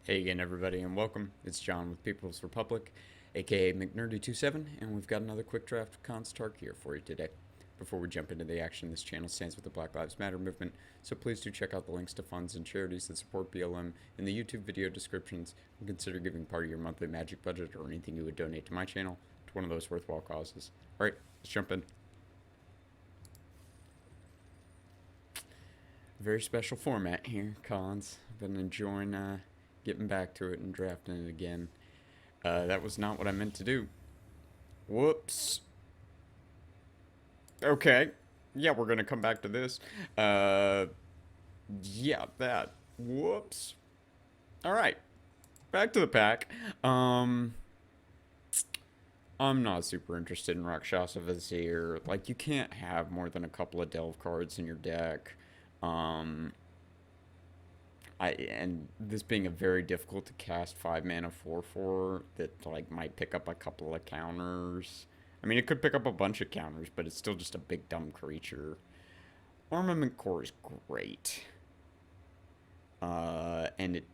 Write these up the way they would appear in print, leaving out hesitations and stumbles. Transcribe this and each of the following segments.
Hey again, everybody, and welcome. It's John with People's Republic, aka McNerdy27, and we've got another quick draft of Khan's Tark here for you today. Before we jump into the action, this channel stands with the Black Lives Matter movement, so please do check out the links to funds and charities that support BLM in the YouTube video descriptions, and consider giving part of your monthly magic budget or anything you would donate to my channel to one of those worthwhile causes. Alright, let's jump in. Very special format here, Khans. I've been enjoying getting back to it and drafting it again. That was not what I meant to do. Whoops. Okay. Yeah, we're gonna come back to this. Yeah, that. Whoops. Alright. Back to the pack. I'm not super interested in Rakshasa Vizier. Like, you can't have more than a couple of delve cards in your deck. And this being a very difficult to cast 5-mana 4/4 that like might pick up a couple of counters. I mean, it could pick up a bunch of counters, but it's still just a big dumb creature. Armament Core is great.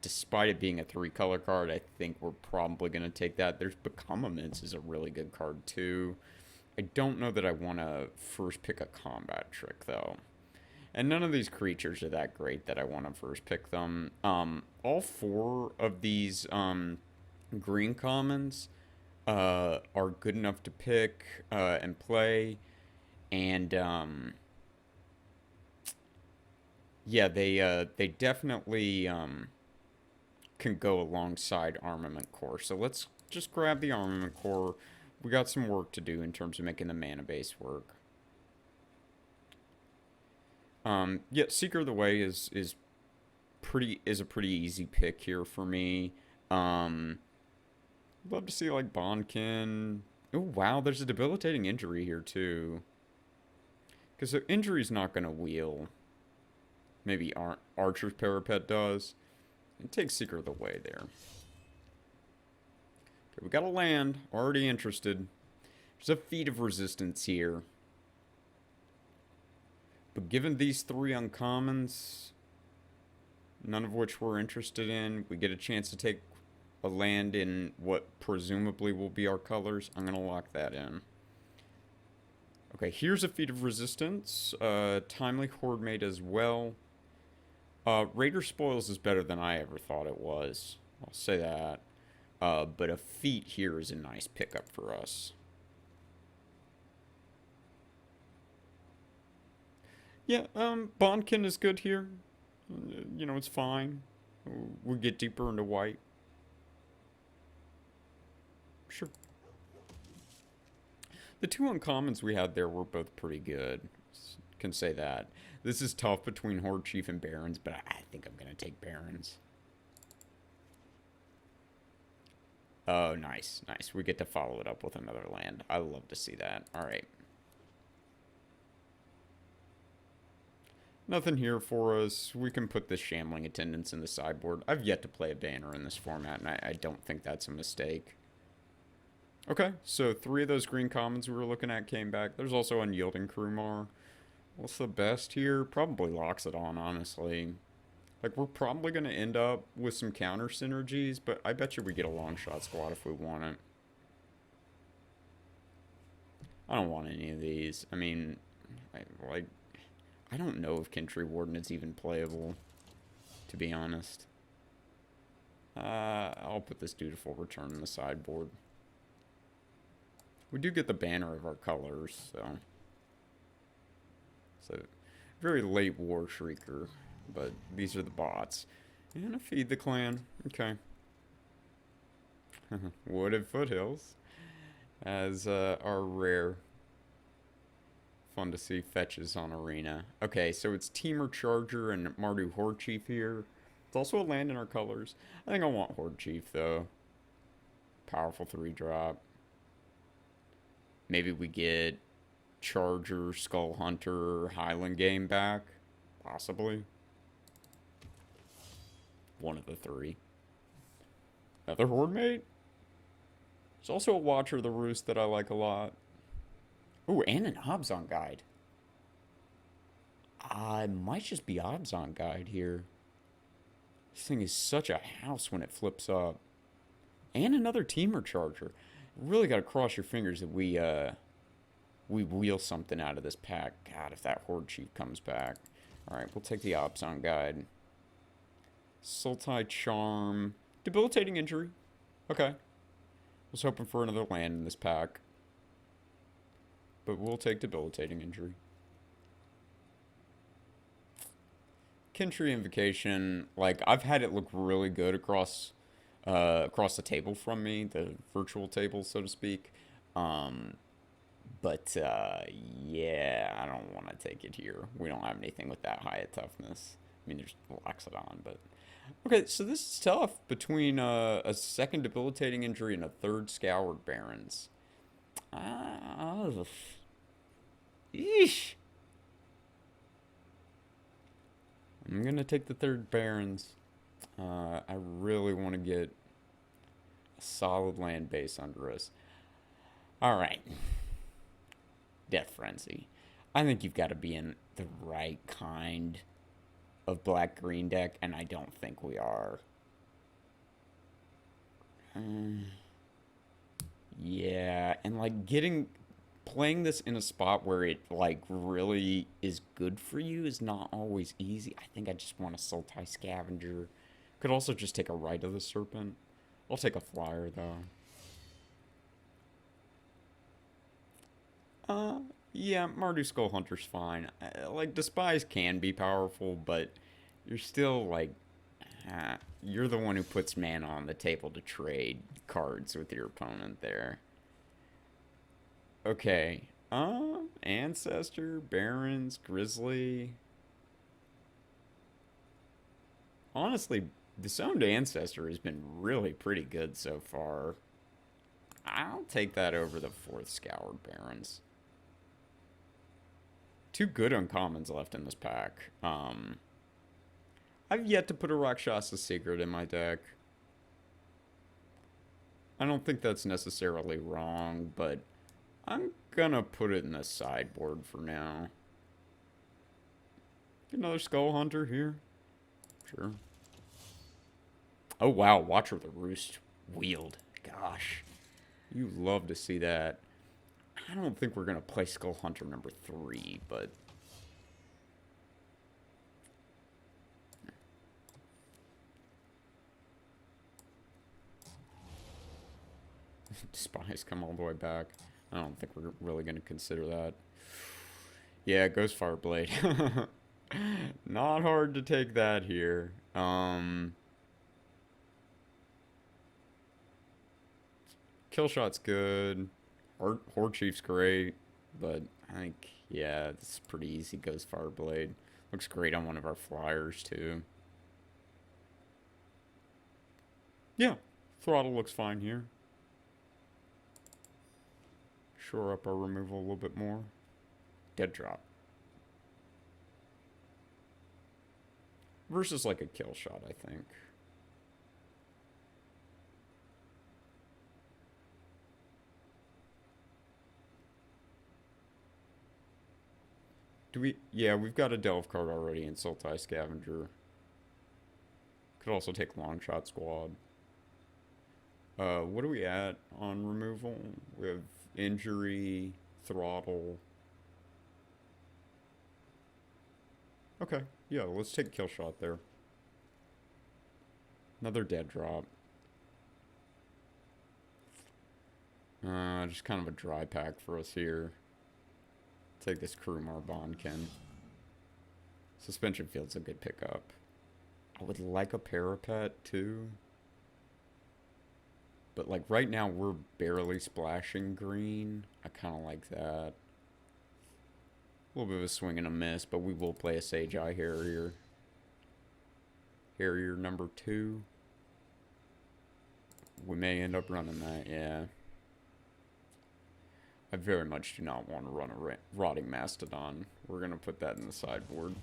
Despite it being a 3-color card, I think we're probably going to take that. There's Becomaments is a really good card too. I don't know that I want to first pick a combat trick though. And none of these creatures are that great that I want to first pick them. All 4 of these green commons are good enough to pick and play. And yeah, they definitely can go alongside Armament Core. So let's just grab the Armament Core. We got some work to do in terms of making the mana base work. Yeah, Seeker of the Way is a pretty easy pick here for me. Love to see like Bondkin. Oh wow, there's a debilitating injury here too. Because the injury's not gonna wheel. Maybe Archer's Parapet does. It takes Seeker of the Way there. Okay, we got a land. Already interested. There's a Feat of Resistance here. But given these 3 uncommons, none of which we're interested in, we get a chance to take a land in what presumably will be our colors. I'm going to lock that in. Okay, here's a Feat of Resistance. Timely Hordemate as well. Raider Spoils is better than I ever thought it was. I'll say that. But a Feat here is a nice pickup for us. Yeah, Bondkin is good here. You know, it's fine. We get deeper into white. Sure. The 2 uncommons we had there were both pretty good. Can say that. This is tough between Horde Chief and Barons, but I think I'm going to take Barons. Oh, nice, nice. We get to follow it up with another land. I love to see that. All right. Nothing here for us. We can put this Shambling Attendants in the sideboard. I've yet to play a banner in this format, and I don't think that's a mistake. Okay, so 3 of those green commons we were looking at came back. There's also Unyielding Krumar. What's the best here? Probably Loxodon, honestly. Like, we're probably going to end up with some counter synergies, but I bet you we get a long shot squad if we want it. I don't want any of these. I mean, I don't know if Kentry Warden is even playable, to be honest. I'll put this Dutiful Return in the sideboard. We do get the banner of our colors, so. So, very late War Shrieker, but these are the bots. And a Feed the Clan. Okay. Wooded Foothills as our rare. Fun to see fetches on Arena. Okay, so it's Teamer Charger and Mardu Horde Chief here. It's also a land in our colors. I think I want Horde Chief, though. Powerful 3-drop. Maybe we get Charger, Skull Hunter, Highland Game back. Possibly. One of the 3. Another Horde Mate? There's also a Watcher of the Roost that I like a lot. Ooh, and an Obzon Guide. I might just be Obzon Guide here. This thing is such a house when it flips up. And another Teamer Charger. Really got to cross your fingers that we wheel something out of this pack. God, if that Horde Chief comes back. Alright, we'll take the Opson Guide. Sultai Charm. Debilitating Injury. Okay. Was hoping for another land in this pack. But we'll take Debilitating Injury. Kintree Invocation. Like, I've had it look really good across the table from me. The virtual table, so to speak. But, yeah, I don't want to take it here. We don't have anything with that high a toughness. I mean, there's Loxodon, but... Okay, so this is tough between a second Debilitating Injury and a third Scoured Barrens. Eesh. I'm going to take the third Barrens. I really want to get a solid land base under us. Alright. Death Frenzy. I think you've got to be in the right kind of black-green deck, and I don't think we are. Yeah, and like playing this in a spot where it like really is good for you is not always easy. I think I just want a Sultai Scavenger. Could also just take a Rite of the Serpent. I'll take a flyer though. Yeah, Mardu Skull Hunter's fine. Like, Despise can be powerful, but you're still, like, you're the one who puts mana on the table to trade cards with your opponent there. Okay. Ancestor, Barons, Grizzly. Honestly, Disowned Ancestor has been really pretty good so far. I'll take that over the fourth Scoured Barons. Two good uncommons left in this pack. I've yet to put a Rakshasa Secret in my deck. I don't think that's necessarily wrong, but I'm gonna put it in the sideboard for now. Get another Skull Hunter here. Sure. Oh wow, Watcher of the Roost wheeled. Gosh. You love to see that. I don't think we're going to play Skull Hunter number 3, but... Despise come all the way back. I don't think we're really going to consider that. Yeah, Ghost Fireblade. Not hard to take that here. Killshot's good. Horde Chief's great, but I think, yeah, this is pretty easy. Ghost Fireblade. Looks great on one of our flyers, too. Yeah, Throttle looks fine here. Shore up our removal a little bit more. Dead Drop. Versus like a kill shot, I think. Do we... Yeah, we've got a Delve card already in Sultai Scavenger. Could also take Longshot Squad. What are we at on removal? We have Injury, Throttle. Okay, yeah, let's take Kill Shot there. Another Dead Drop. Just kind of a dry pack for us here. Take this Kurumar Bondkin. Suspension Field's a good pickup. I would like a Parapet too. But like right now we're barely splashing green. I kind of like that. A little bit of a swing and a miss, but we will play a Sage Eye Harrier. Harrier number 2. We may end up running that, yeah. I very much do not want to run a Rotting Mastodon. We're going to put that in the sideboard.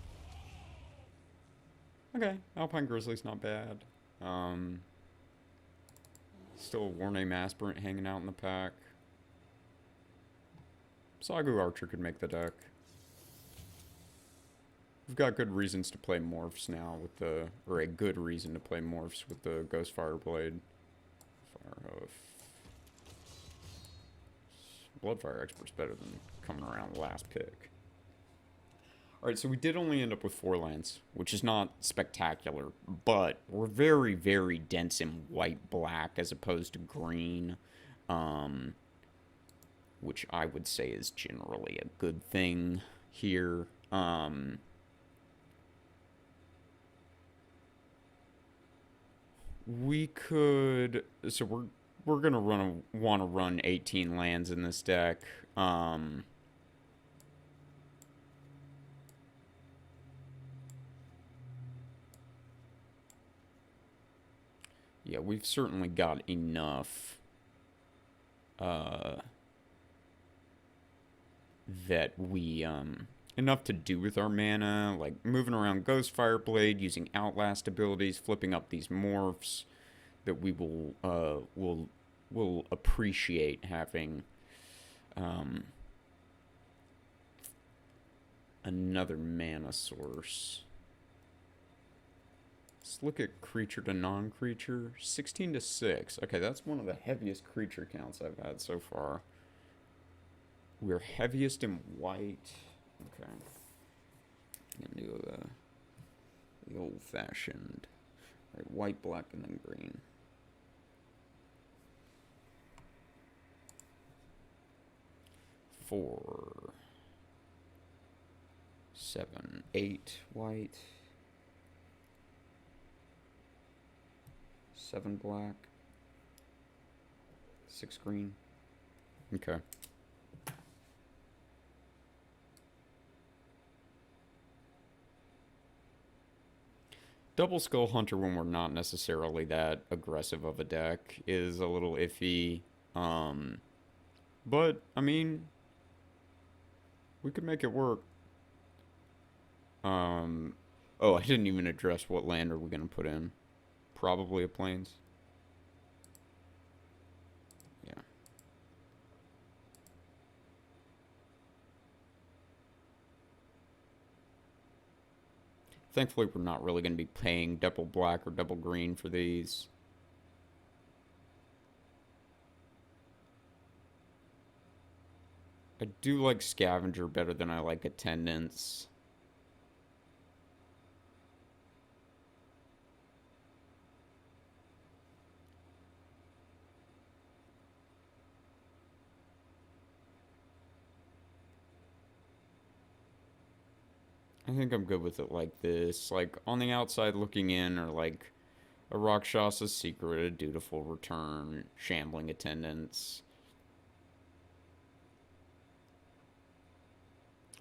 Okay, Alpine Grizzly's not bad. Still a War Name Aspirant hanging out in the pack. Sagu Archer could make the deck. we've got good reasons to play morphs now with the, or a good reason to play morphs with the Ghostfire Blade. Firehoof. Bloodfire Expert's better than coming around the last pick. Alright, so we did only end up with 4 lands, which is not spectacular, but we're very, very dense in white-black as opposed to green, which I would say is generally a good thing here. We could, so we're gonna want to run 18 lands in this deck. Yeah, we've certainly got enough that we enough to do with our mana, like moving around Ghostfire Blade, using Outlast abilities, flipping up these morphs that we will appreciate having another mana source. Let's look at creature to non-creature. 16 to 6. Okay, that's one of the heaviest creature counts I've had so far. We're heaviest in white. Okay. I'm gonna do the old-fashioned. Right, white, black, and then green. Four, 7, 8 white. 7 black. 6 green. Okay. Double Skull Hunter, when we're not necessarily that aggressive of a deck, is a little iffy. But, I mean, we could make it work. Oh, I didn't even address what land are we going to put in. Probably a Plains. Yeah. Thankfully, we're not really going to be paying double black or double green for these. I do like Scavenger better than I like Attendance. I think I'm good with it like this. Like, on the outside looking in, or like a Rakshasa Secret, a Dutiful Return, Shambling Attendance.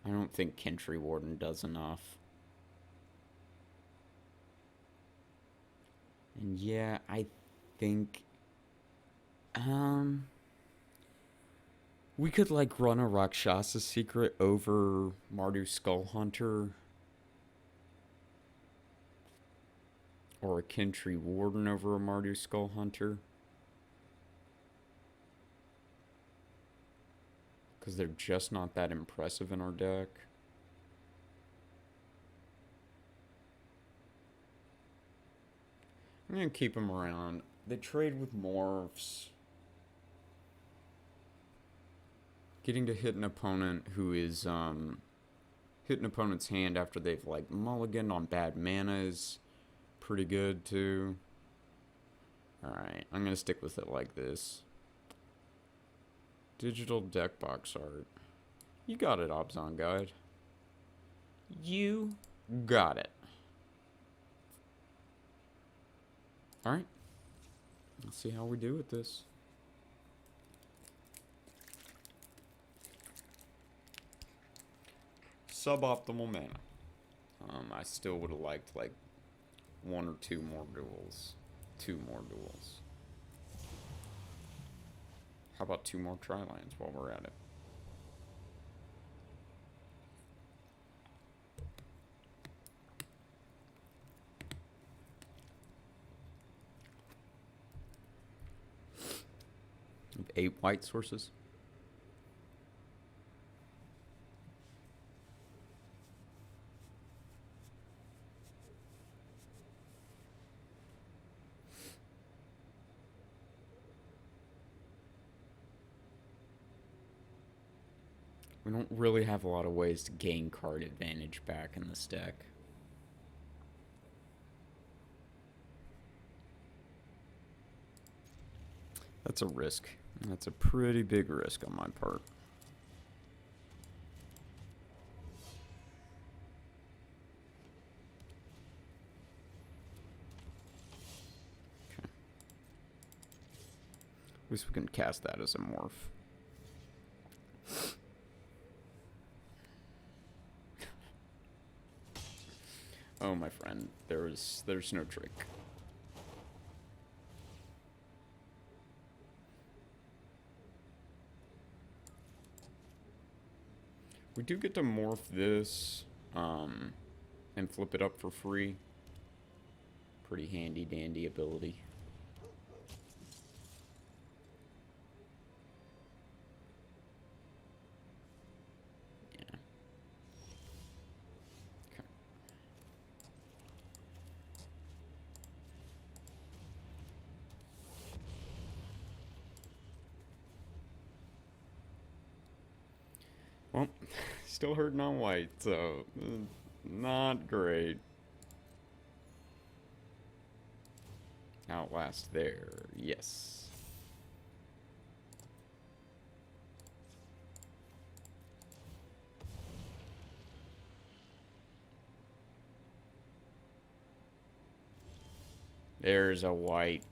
I don't think Kentry Warden does enough. And yeah, I think... we could, like, run a Rakshasa Secret over Mardu Skull Hunter. Or a Kentry Warden over a Mardu Skull Hunter. Because they're just not that impressive in our deck. I'm going to keep them around. They trade with morphs. Getting to hit an opponent who is, hit an opponent's hand after they've, like, mulliganed on bad mana is pretty good, too. Alright, I'm going to stick with it like this. Digital deck box art. You got it, Obzon Guide. You got it. Alright. Let's see how we do with this. Suboptimal mana. I still would have liked, like, 1 or 2 more duels. 2 more duels. How about 2 more tri-lands while we're at it? We have 8 white sources. We don't really have a lot of ways to gain card advantage back in this deck. That's a risk. That's a pretty big risk on my part. Okay. At least we can cast that as a morph. Oh, my friend, there's no trick. We do get to morph this, and flip it up for free. Pretty handy dandy ability. Yeah. Okay. Well, still hurting on white, so not great. Outlast there, yes. There's a white.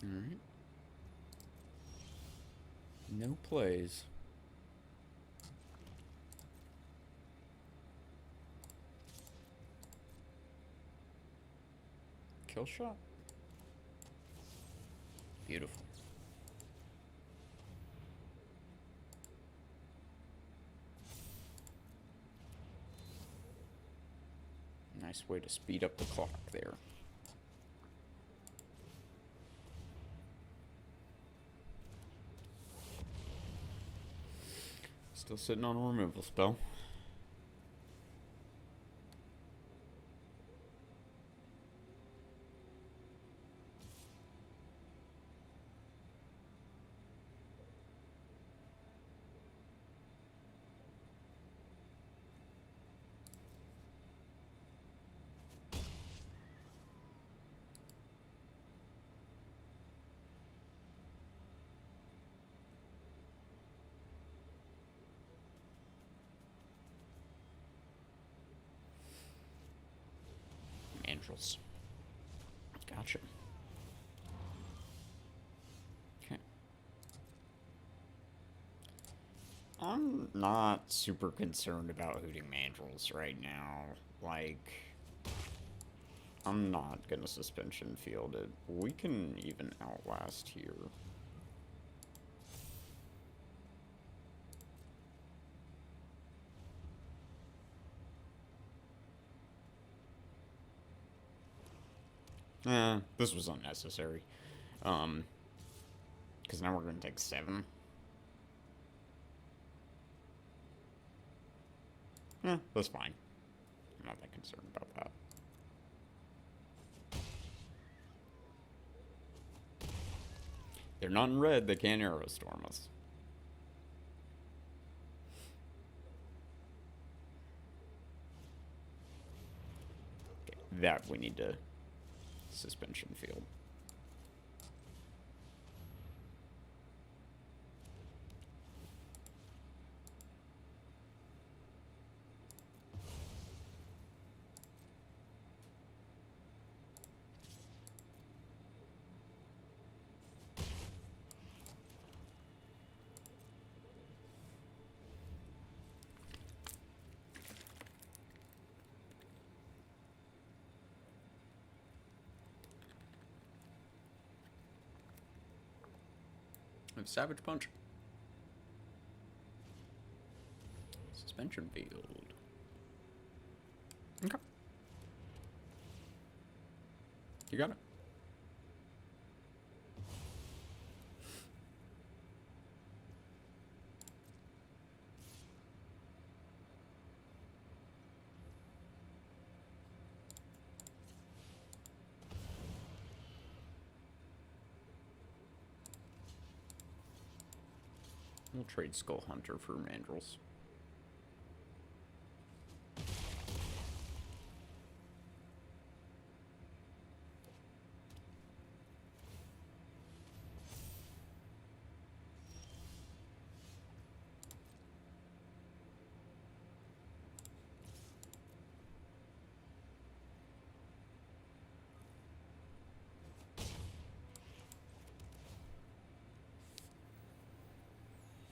Alright. No plays. Kill shot. Beautiful. Nice way to speed up the clock there. Still sitting on a removal spell. Angels. Gotcha. Okay. I'm not super concerned about hooting mandrels right now. Like, I'm not gonna suspension field it. We can even outlast here. This was unnecessary. Because now we're going to take 7. That's fine. I'm not that concerned about that. They're not in red, they can't arrow storm us. Okay, that we need to suspension field. We have Savage Punch. Suspension Field. Okay. You got it. We'll trade Skull Hunter for Mandrills.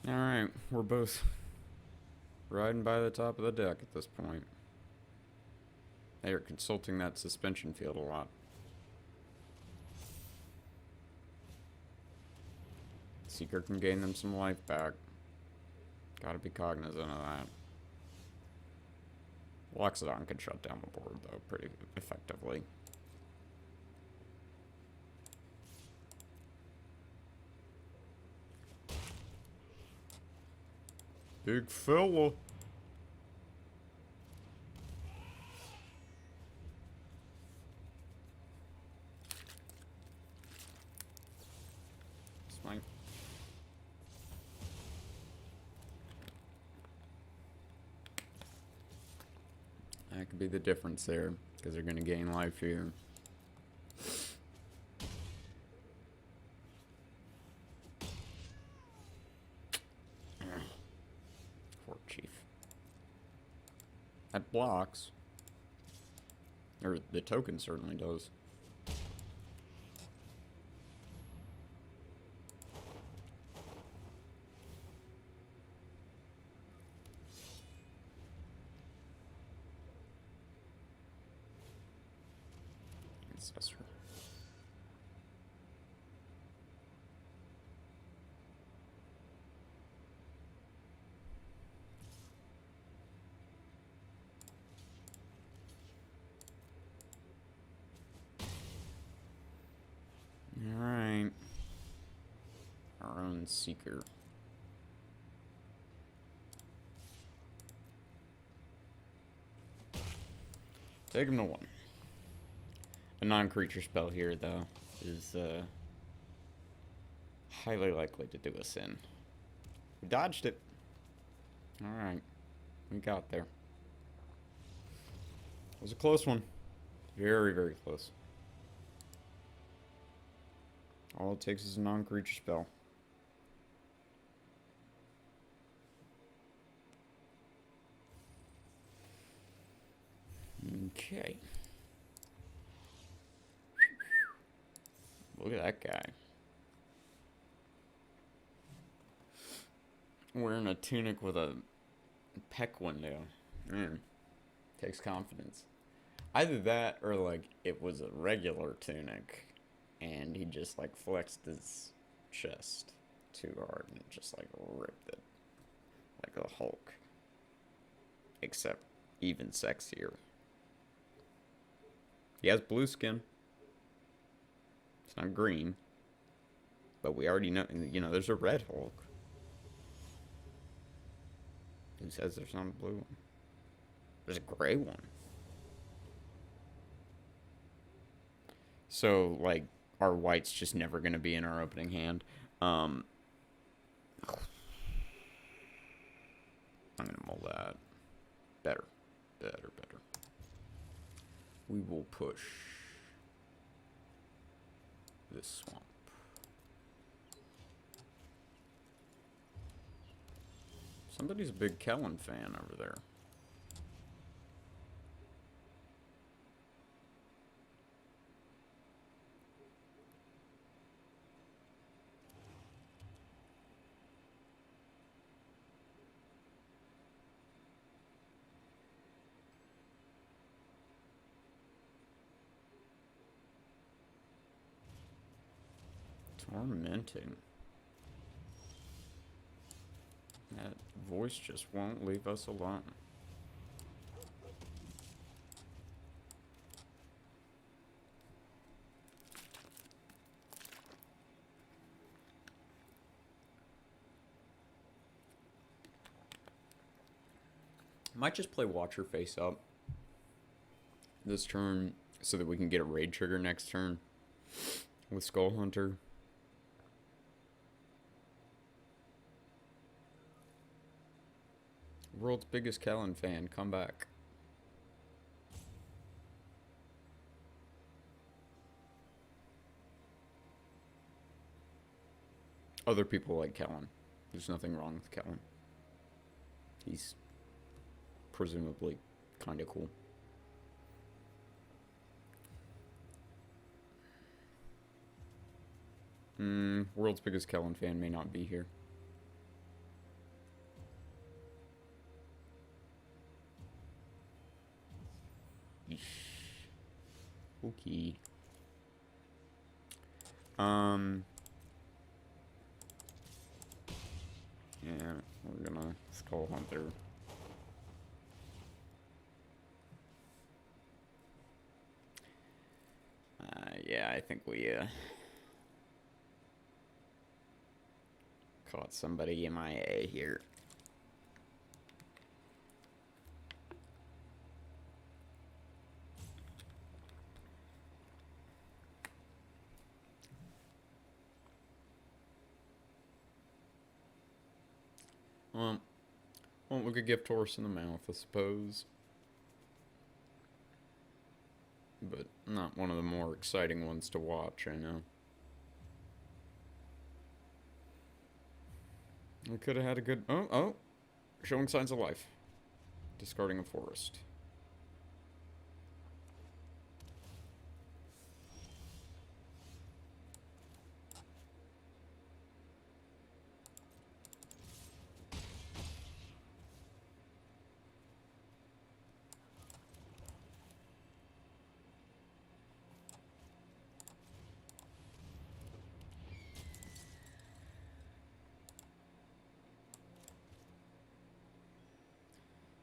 Alright, we're both riding by the top of the deck at this point. They are consulting that suspension field a lot. Seeker can gain them some life back. Gotta be cognizant of that. Loxodon can shut down the board, though, pretty effectively. Big fella. Smite. That could be the difference there, because they're going to gain life here. That blocks. Or the token certainly does. Ancestor. Alright. Our own Seeker. Take him to 1. A non-creature spell here, though, is highly likely to do us in. We dodged it. Alright. We got there. It was a close one. Very, very close. All it takes is a non-creature spell. Okay. Look at that guy. Wearing a tunic with a peck window. Man, takes confidence. Either that or, like, it was a regular tunic and he just, like, flexed his chest too hard and just, like, ripped it. Like a Hulk. Except even sexier. He has blue skin. It's not green. But we already know, you know, there's a red Hulk. Who says there's not a blue one? There's a gray one. So, like, our white's just never going to be in our opening hand. I'm going to mull that. Better. Better. We will push this swamp. Somebody's a big Kellen fan over there. Tormenting. That voice just won't leave us alone. Might just play Watcher face up this turn so that we can get a raid trigger next turn with Skull Hunter. World's biggest Kellen fan, come back. Other people like Kellen. There's nothing wrong with Kellen. He's presumably kind of cool. World's biggest Kellen fan may not be here. Okay. Yeah, we're gonna Skull Hunter. Yeah, I think we caught somebody MIA here. Won't look a gift horse in the mouth, I suppose. But not one of the more exciting ones to watch, I know. We could have had a good... Oh! Showing signs of life. Discarding a forest.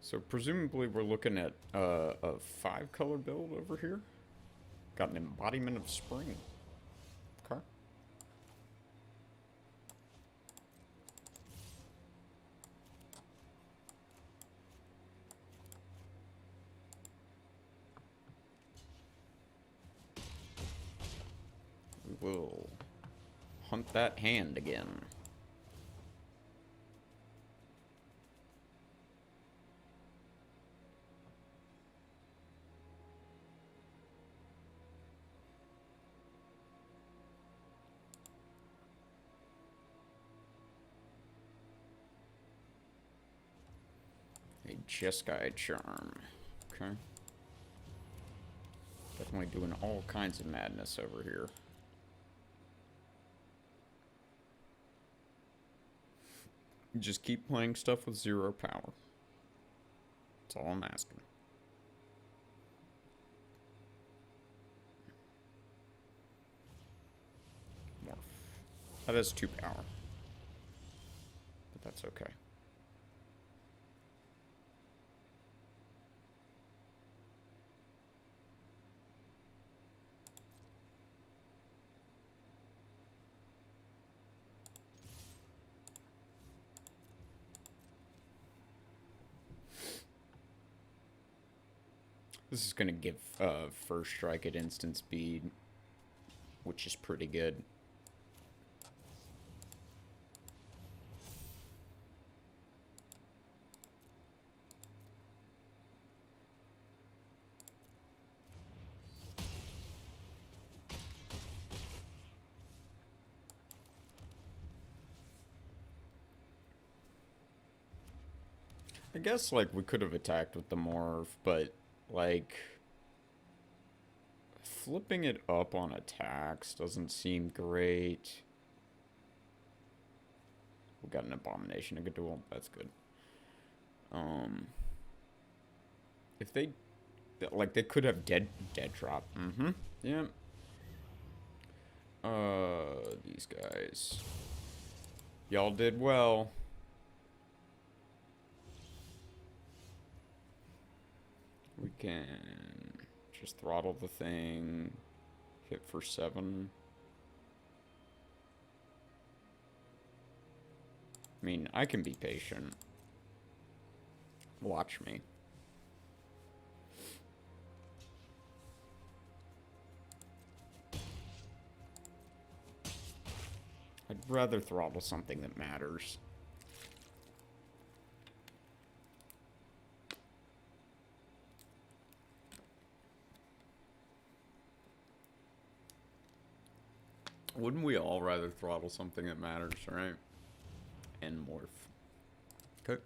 So presumably we're looking at a 5-color build over here. Got an embodiment of spring. Okay. We will hunt that hand again. A Jeskai Charm. Okay. Definitely doing all kinds of madness over here. Just keep playing stuff with 0 power. That's all I'm asking. Morph. That has 2 power. But that's okay. This is going to give first strike at instant speed, which is pretty good. I guess, like, we could have attacked with the morph, but, like, flipping it up on attacks doesn't seem great. We got an Abomination, a good duel. That's good. If they, like, they could have dead drop. Yeah. These guys. Y'all did well. We can just throttle the thing, hit for 7. I mean, I can be patient. Watch me. I'd rather throttle something that matters. Wouldn't we all rather throttle something that matters, right? And morph. Okay.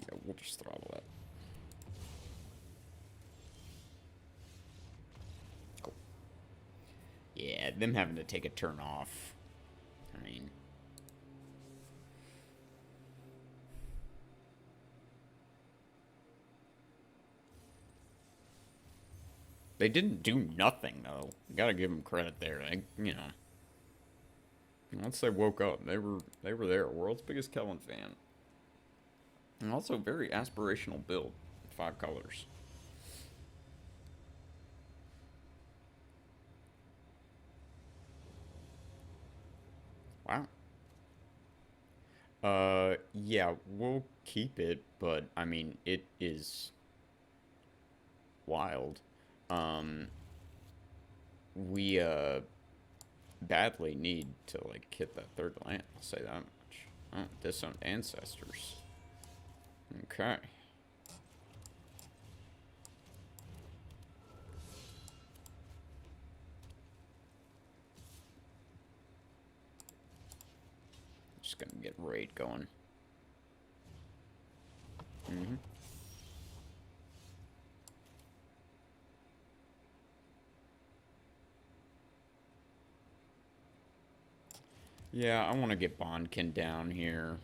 Yeah, we'll just throttle that. Cool. Yeah, them having to take a turn off. I mean... They didn't do nothing, though. Gotta give them credit there. They, you know... Once they woke up, they were there. World's biggest Kellen fan. And also very aspirational build. 5 colors. Wow. Yeah, we'll keep it, but, I mean, it is wild. We, badly need to, like, hit that 3rd land. I'll say that much. Oh, disowned ancestors. Okay. Just gonna get raid going. Yeah, I want to get Bondkin down here.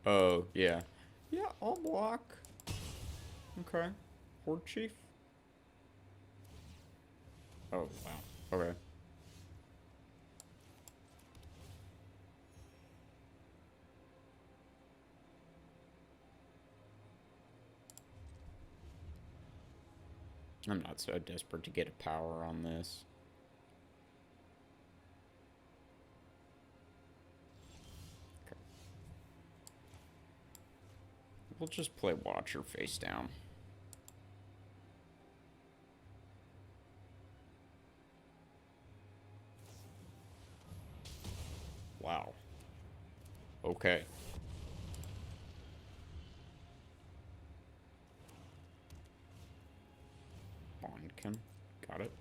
Oh, yeah. Yeah, I'll block. Okay. Horde Chief? Oh, wow. Okay. I'm not so desperate to get a power on this. Okay. We'll just play Watcher face down. Wow. Okay. Bondkin. Got it.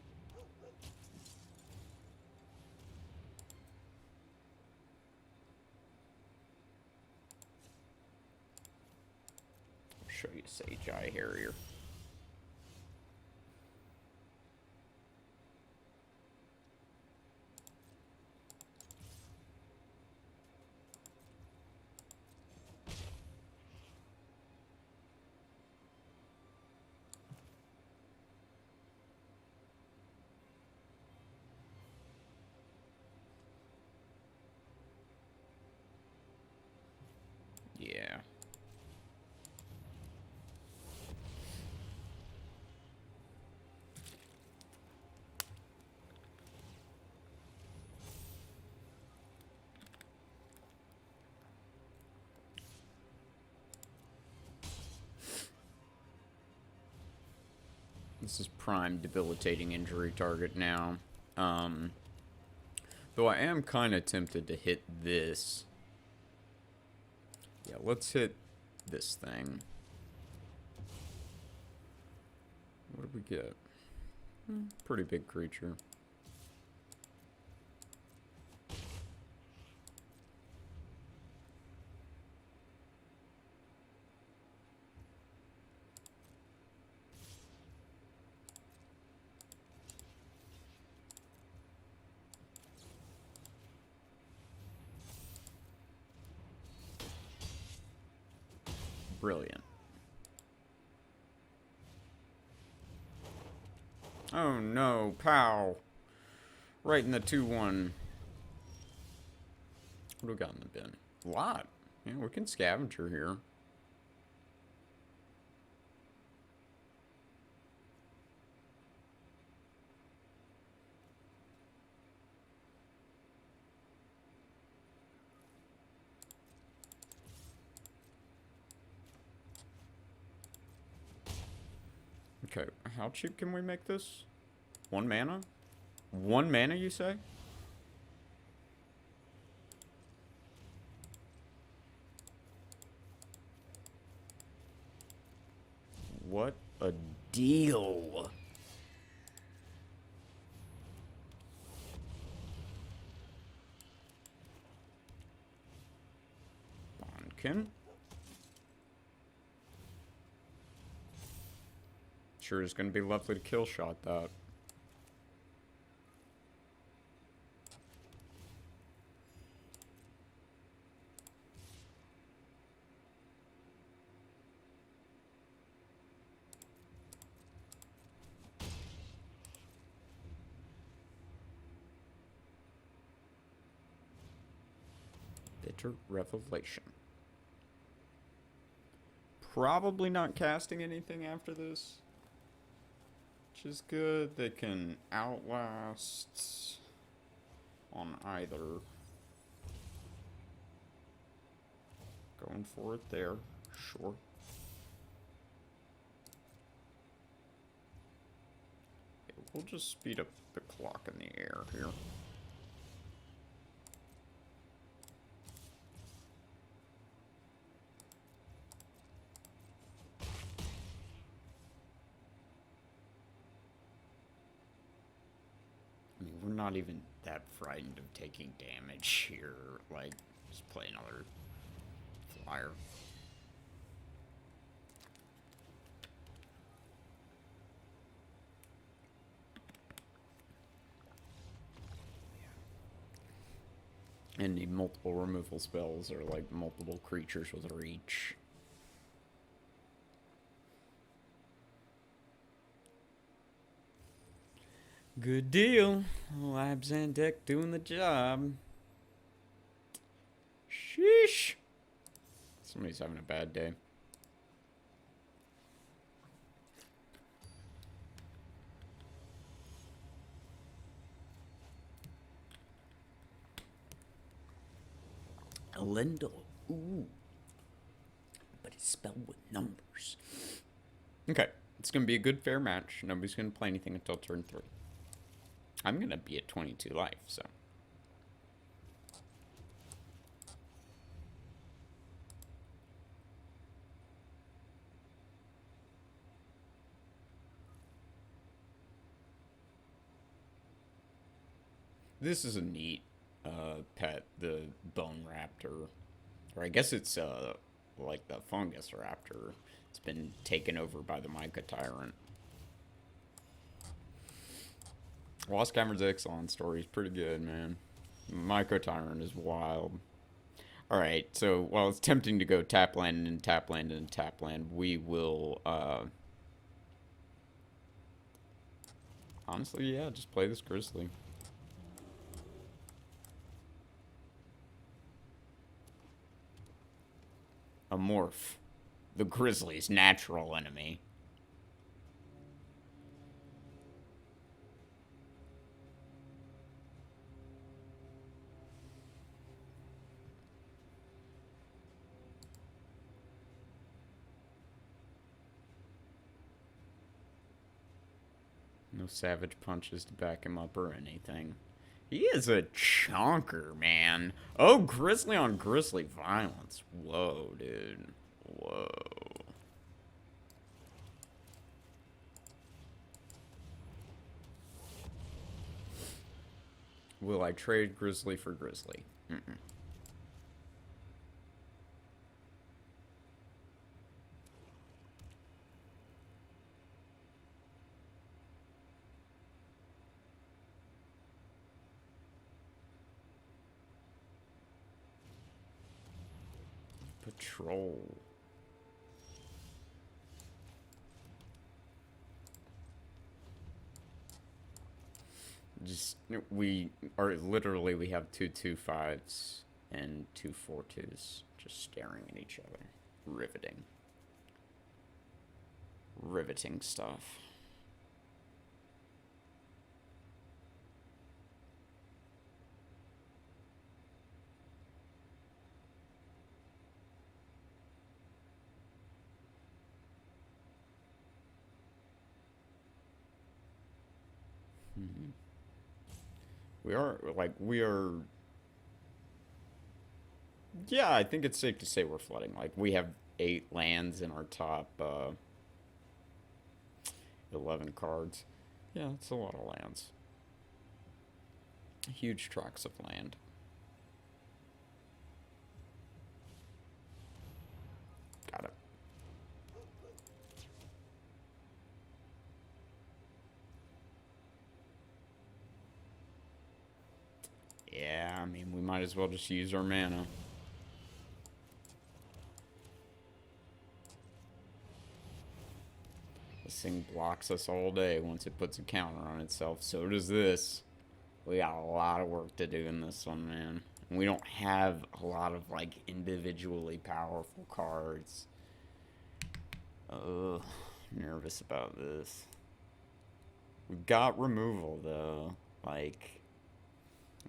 I'll show you Sage Eye Harrier. Yeah. This is prime debilitating injury target now. Though I am kind of tempted to hit this. Yeah, let's hit this thing. What did we get? Pretty big creature. Brilliant. Oh no, pow. Right in the 2-1. What do we got in the bin? A lot. Yeah, we can scavenger here. Okay, how cheap can we make this? 1 mana? 1 mana, you say? What a deal. Bonkin. Sure is going to be lovely to kill shot that. Bitter Revelation. Probably not casting anything after this. Which is good. They can outlast on either. Going for it there. Sure. Okay, we'll just speed up the clock in the air here. We're not even that frightened of taking damage here. Like, just play another flyer. And the multiple removal spells are like multiple creatures with reach. Good deal. Labs and deck doing the job. Sheesh. Somebody's having a bad day. Elendil. Ooh. But it's spelled with numbers. Okay. It's going to be a good, fair match. Nobody's going to play anything until turn 3. I'm going to be at 22 life, so. This is a neat pet, the Bone Raptor. Or I guess it's like the Fungus Raptor. It's been taken over by the Myca Tyrant. Lost Caverns Exxon story is pretty good, man. Myco Tyrant is wild. Alright, so while it's tempting to go tap land and tap land and tap land, we will, honestly, yeah, just play this Grizzly. A Morph. The Grizzly's natural enemy. No Savage Punches to back him up or anything. He is a chonker, man. Oh, Grizzly on Grizzly violence. Whoa, dude. Whoa. Will I trade Grizzly for Grizzly? Mm-mm. Patrol. We are literally, we have 2 2 5s and 2 4 2s just staring at each other. Riveting. Riveting stuff. Mm-hmm. We are. Yeah, I think it's safe to say we're flooding. Like, we have 8 lands in our top 11 cards. Yeah, it's a lot of lands. Huge tracts of land. Got it. Yeah, I mean, we might as well just use our mana. This thing blocks us all day once it puts a counter on itself. So does this. We got a lot of work to do in this one, man. And we don't have a lot of, like, individually powerful cards. Ugh, nervous about this. We've got removal, though. Like,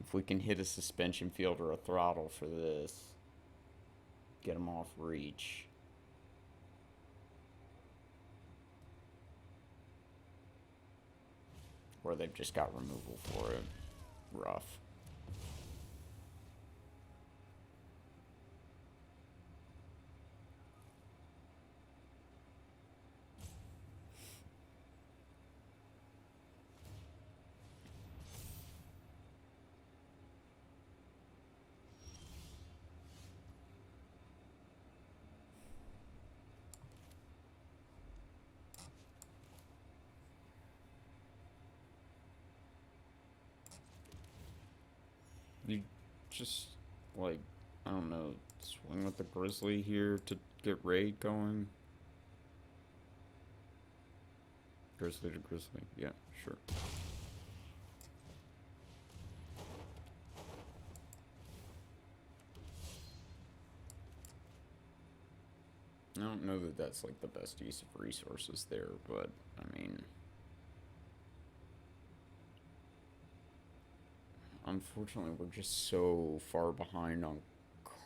if we can hit a suspension field or a throttle for this, get them off reach. Or they've just got removal for it. Rough. You just, like, I don't know, swing with the Grizzly here to get raid going. Grizzly to Grizzly, yeah, sure. I don't know that that's, like, the best use of resources there, but, I mean, unfortunately, we're just so far behind on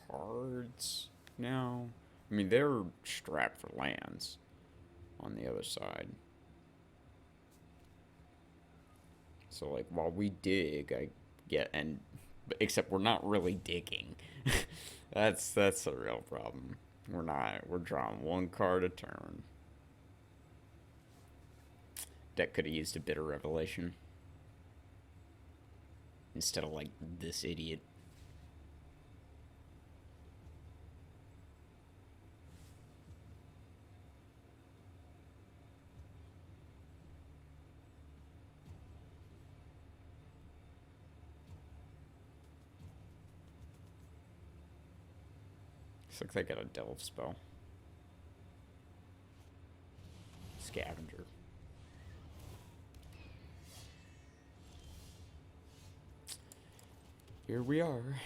cards now. I mean, they're strapped for lands on the other side. So, like, while we dig, I get, and except we're not really digging. That's a real problem. We're not. We're drawing 1 card a turn. Deck could have used a Bitter Revelation instead of, like, this idiot. Looks like they got a Delve spell. Scavenger. Here we are.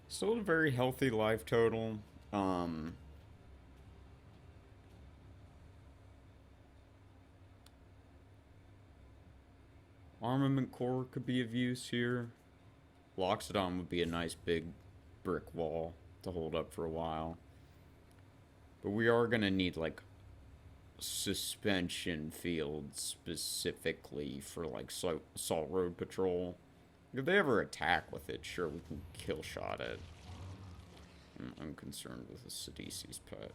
Still a very healthy life total. Armament core could be of use here. Loxodon would be a nice big brick wall to hold up for a while. But we are going to need, like, suspension fields specifically for, like, Salt Road Patrol. If they ever attack with it, sure, we can kill shot it. I'm concerned with the Sidisi's pet.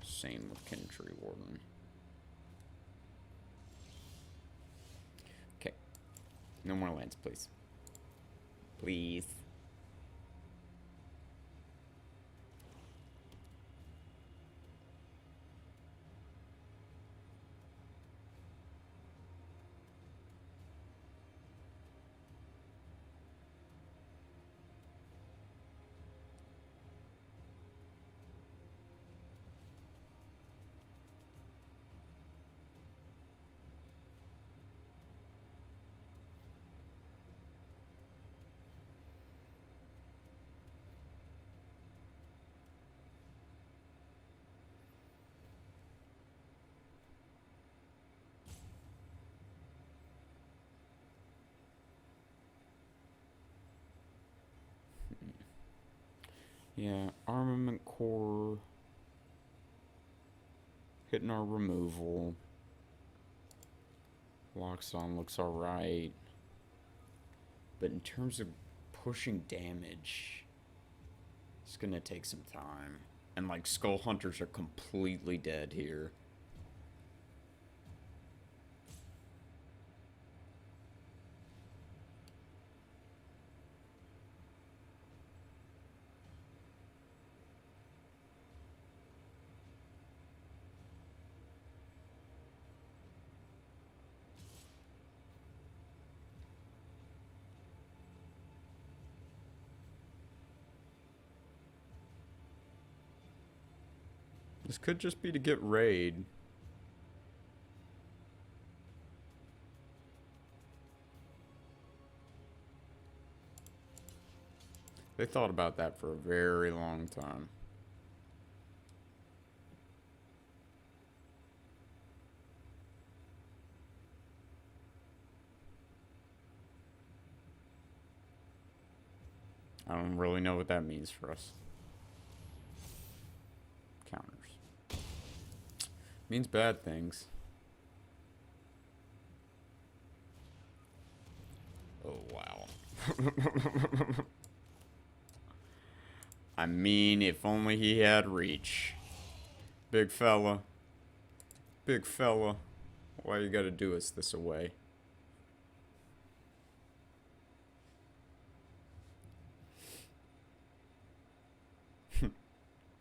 Same with Kin Tree Warden. Okay. No more lands, please. Please. Yeah, armament core. Hitting our removal. Locks on looks alright. But in terms of pushing damage, it's gonna take some time. And like Skull Hunters are completely dead here. This could just be to get raid. They thought about that for a very long time. I don't really know what that means for us. Counters. Means bad things. Oh, wow. I mean, if only he had reach. Big fella. Big fella. Why you gotta do us this away?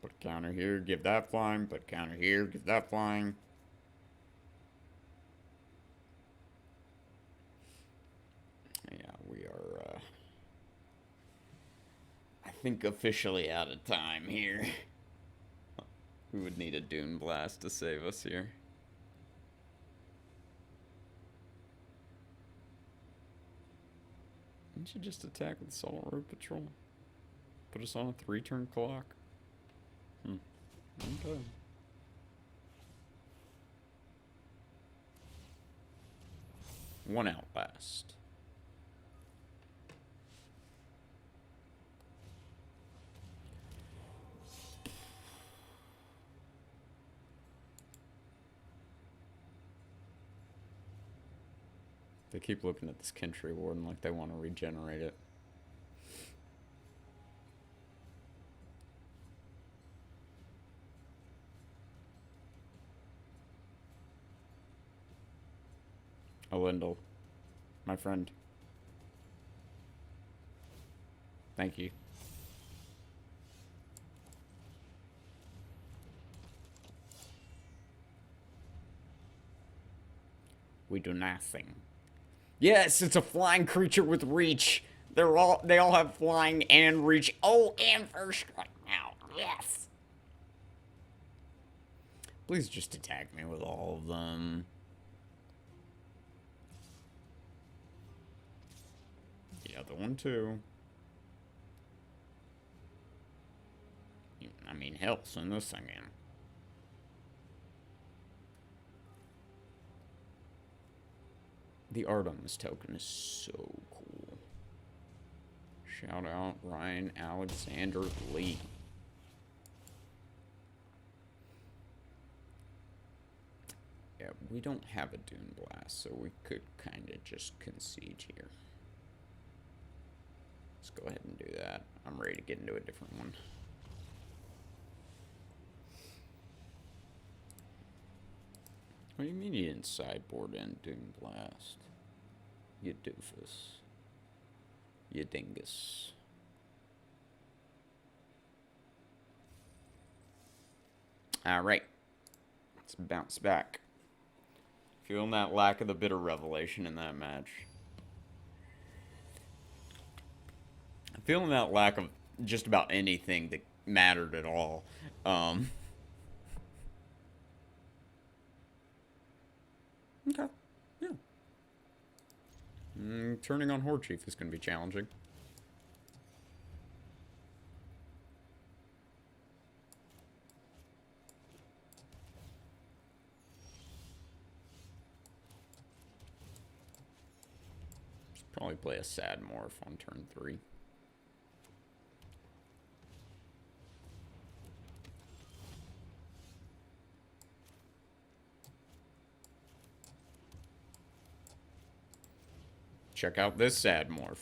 Put a counter here, give that flying. Put a counter here, give that flying. Yeah, we are, I think officially out of time here. We would need a Dune Blast to save us here. Didn't you just attack with Salt Road Patrol? Put us on a 3-turn clock? Okay. One Outlast. They keep looking at this Kentry Warden like they want to regenerate it. Elendil, my friend. Thank you. We do nothing. Yes, it's a flying creature with reach. They all have flying and reach. Oh, and first strike now. Yes. Please just attack me with all of them. The other one too. I mean, hell, send this thing in. The art on this token is so cool. Shout out Ryan Alexander Lee. Yeah, we don't have a Dune Blast, so we could kind of just concede here. Let's go ahead and do that. I'm ready to get into a different one. What do you mean you didn't sideboard in Dune Blast? You doofus. You dingus. Alright. Let's bounce back. Feeling that lack of the bitter revelation in that match. I'm feeling that lack of just about anything that mattered at all. Okay. Yeah. Turning on Horde Chief is going to be challenging. Should probably play a Sad Morph on turn 3. check out this sad morph.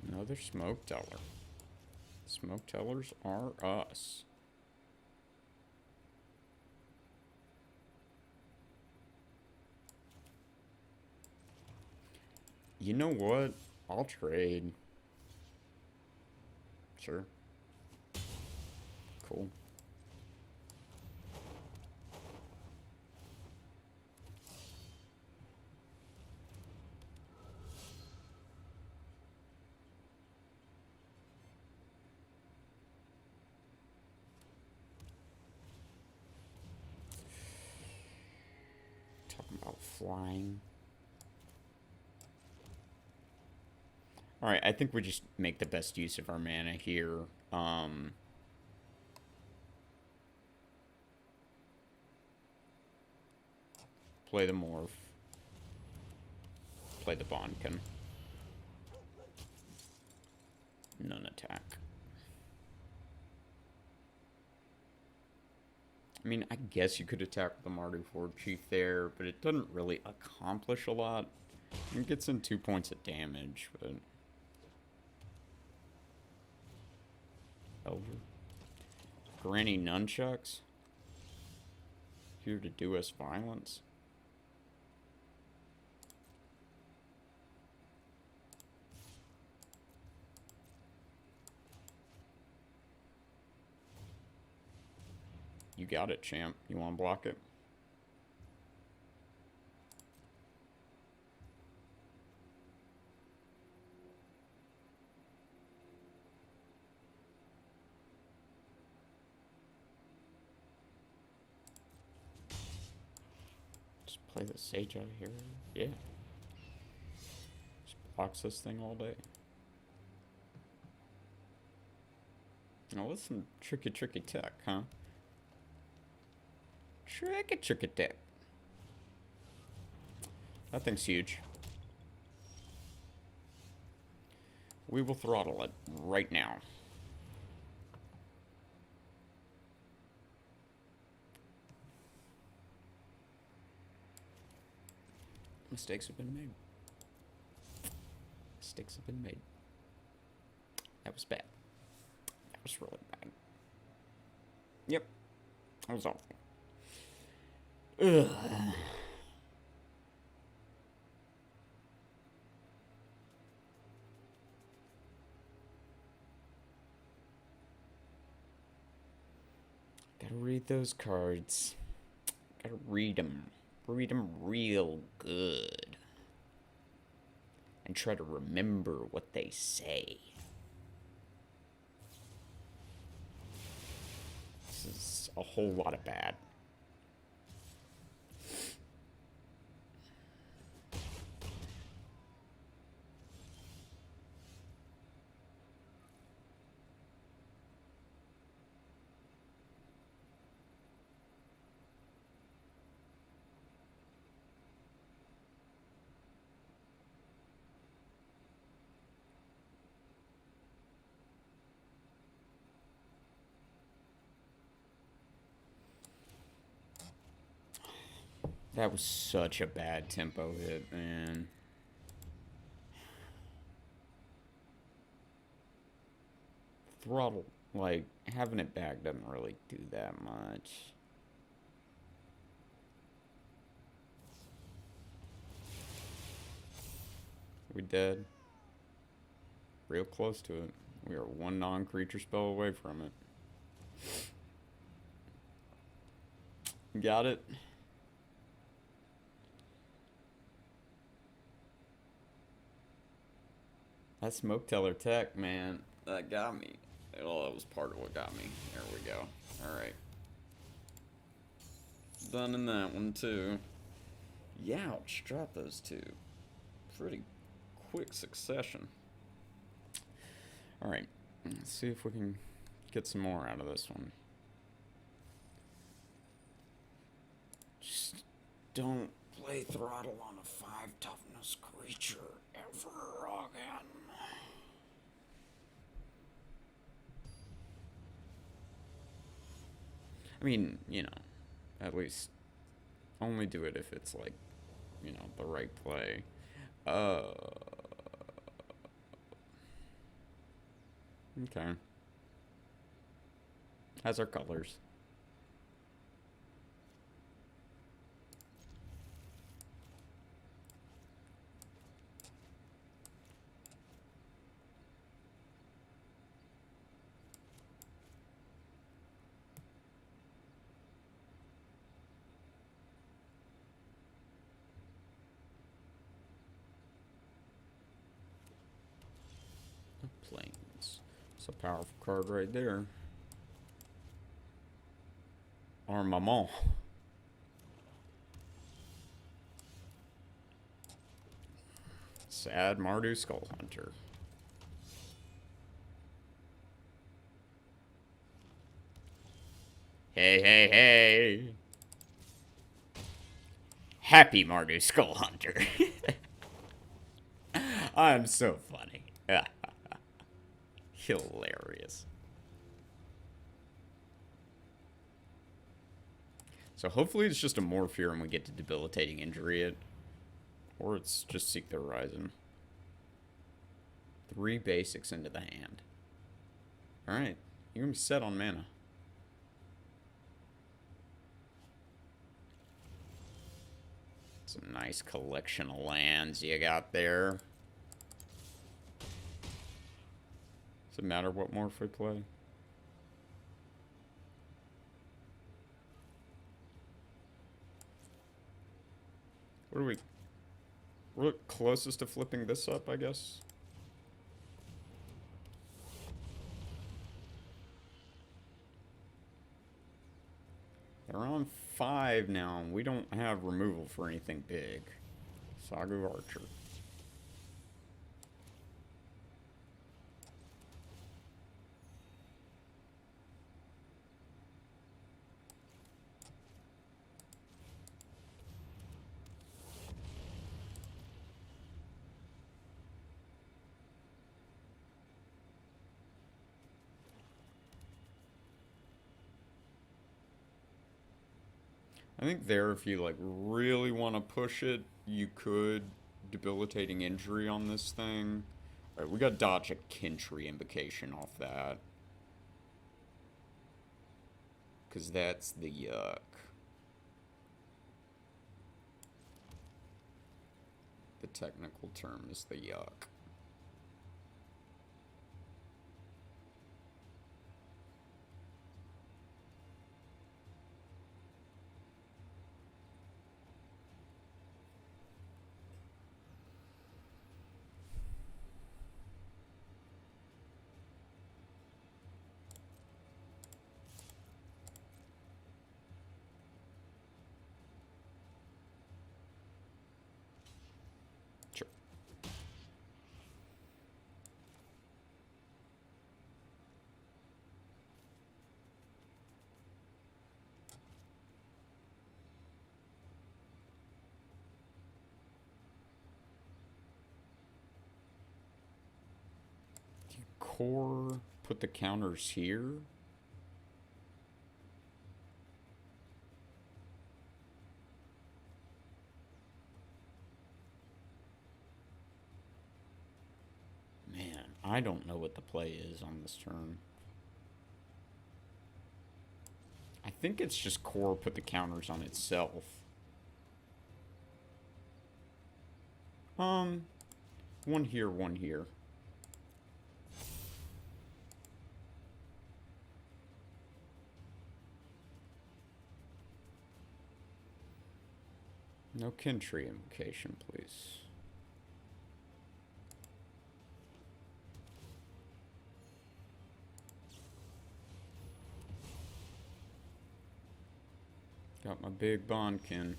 Another smoke teller. Smoke tellers are us. You know what? I'll trade. Sure. Cool. Talking about flying. Alright, I think we just make the best use of our mana here. Play the morph. Play the Bonkin. None attack. I mean, I guess you could attack with the Mardu Ford Chief there, but it doesn't really accomplish a lot. It gets in 2 points of damage, but... Over. Granny Nunchucks. Here to do us violence. You got it, champ. You want to block it? Just play the Sage out of here. Yeah. Just blocks this thing all day. Now, that's some tricky tech, huh? Tricky tech. That thing's huge. We will throttle it right now. Mistakes have been made. Mistakes have been made. That was bad. That was really bad. Yep. That was awful. Ugh. Gotta read those cards. Gotta read them. Read them real good. And try to remember what they say. This is a whole lot of bad. That was such a bad tempo hit, man. Throttle, like, having it back doesn't really do that much. We dead? Real close to it. We are one non-creature spell away from it. Got it? That smoke teller tech, man, that got me. Oh, that was part of what got me. There we go. Alright. Done in that one, too. Youch, drop those two. Pretty quick succession. Alright, let's see if we can get some more out of this one. Just don't play play Throttle on a 5 toughness creature ever again. I mean, you know, at least only do it if it's like, you know, the right play. Okay. Has our colors. Planes. It's a powerful card right there. Armament. Sad Mardu Skull Hunter. Hey, hey, hey. Happy Mardu Skull Hunter. I'm so funny. Hilarious. So hopefully it's just a morph here and we get to debilitating injury it. Or it's just Seek the Horizon. 3 basics into the hand. Alright, you're gonna be set on mana. It's a nice collection of lands you got there. Does it matter what morph we play? What are we? We're closest to flipping this up, I guess. They're on 5 now. We don't have removal for anything big. Sagu Archer. I think there, if you like really want to push it, you could debilitating injury on this thing. All right, we got dodge a Kintry invocation off that. Because that's the yuck. The technical term is the yuck. Sure. Do you core put the counters here? Man, I don't know what the play is on this turn. I think it's just core put the counters on itself. One here, one here. No Kintry invocation, please. Got my big Bondkin.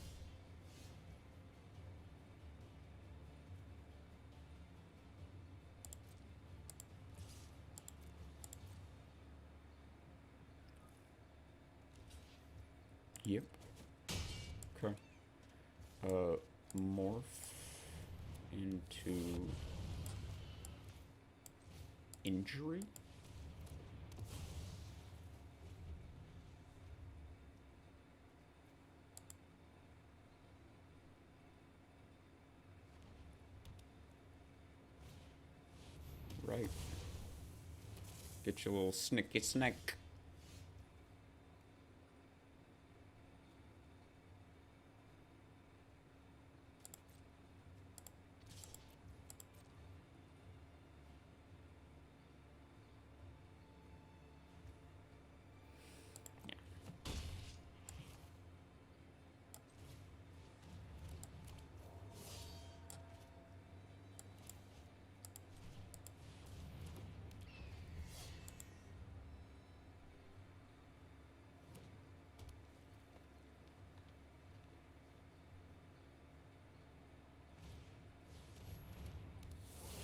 Yep. Okay. Morph into injury. Right. Get your little snicky snack.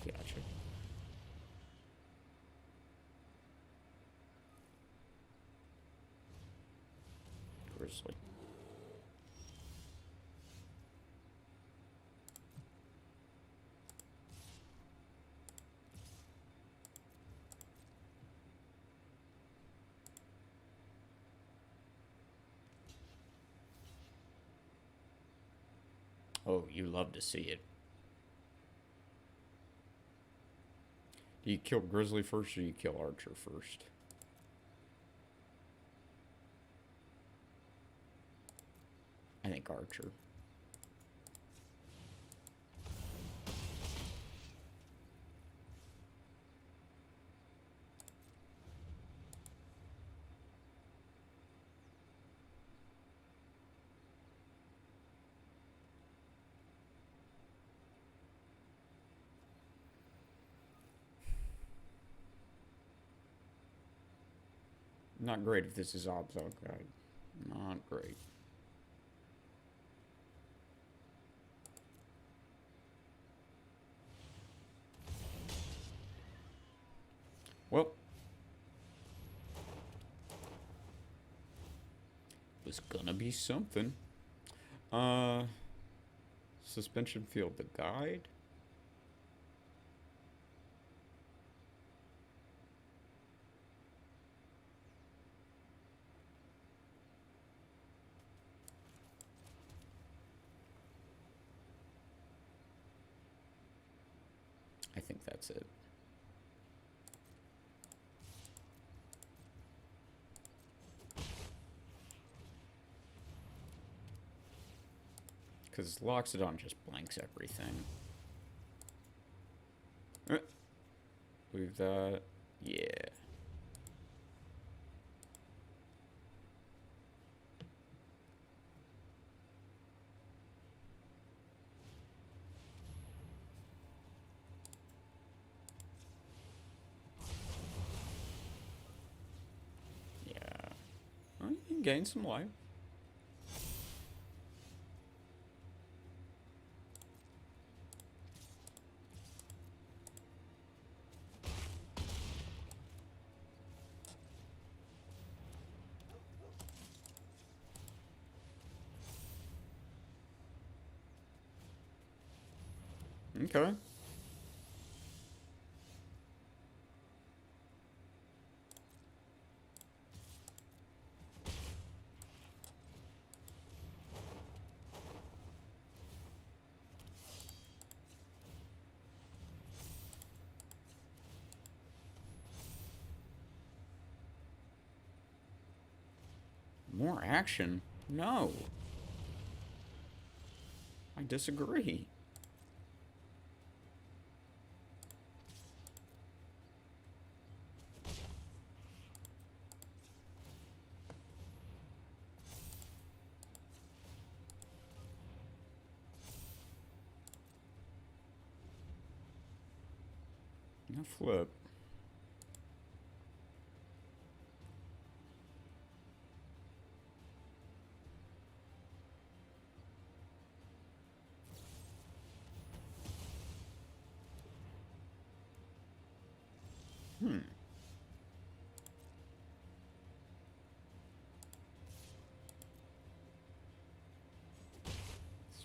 Gotcha. Grizzly. Oh, you love to see it. Do you kill Grizzly first or you kill Archer first? I think Archer. Not great if this is Obzog Guide. Not great. Well, was gonna be something. Suspension field, the guide. I think that's it. Because Loxodon just blanks everything. Leave that. Yeah. Yeah. Well, you can gain some life. Okay. More action? No. I disagree. No flip.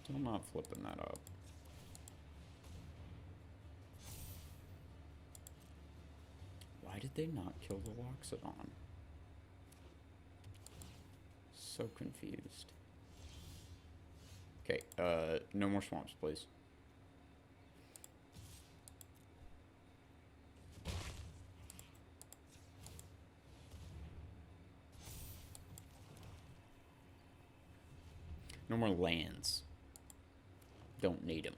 Still not flipping that up. Why did they not kill the Loxodon? So confused. Okay, no more swamps, please. No more lands. Don't need them.